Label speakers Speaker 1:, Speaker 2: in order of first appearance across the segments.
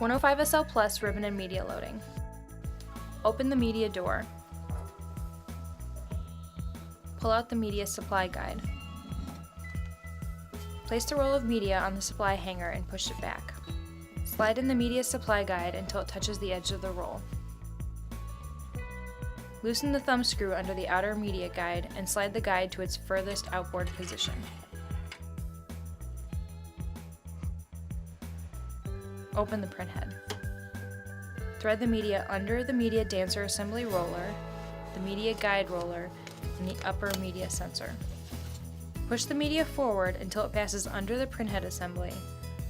Speaker 1: 105SL Plus ribbon and media loading. Open the media door. Pull out the media supply guide. Place the roll of media on the supply hanger and push it back. Slide in the media supply guide until it touches the edge of the roll. Loosen the thumb screw under the outer media guide and slide the guide to its furthest outboard position. Open the printhead. Thread the media under the media dancer assembly roller, the media guide roller, and the upper media sensor. Push the media forward until it passes under the printhead assembly,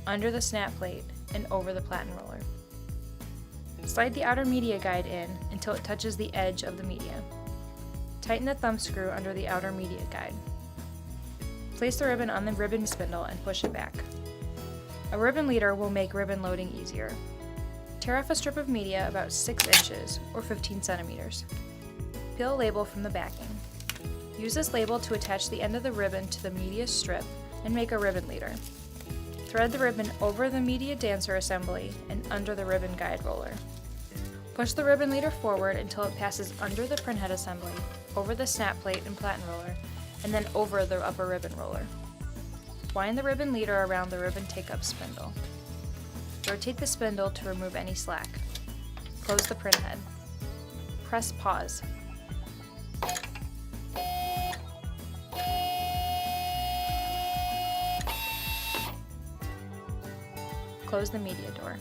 Speaker 1: under the snap plate, and over the platen roller. Slide the outer media guide in until it touches the edge of the media. Tighten the thumb screw under the outer media guide. Place the ribbon on the ribbon spindle and push it back. A ribbon leader will make ribbon loading easier. Tear off a strip of media about 6 inches or 15 centimeters. Peel a label from the backing. Use this label to attach the end of the ribbon to the media strip and make a ribbon leader. Thread the ribbon over the media dancer assembly and under the ribbon guide roller. Push the ribbon leader forward until it passes under the printhead assembly, over the snap plate and platen roller, and then over the upper ribbon roller. Wind the ribbon leader around the ribbon take-up spindle. Rotate the spindle to remove any slack. Close the printhead. Press pause. Close the media door.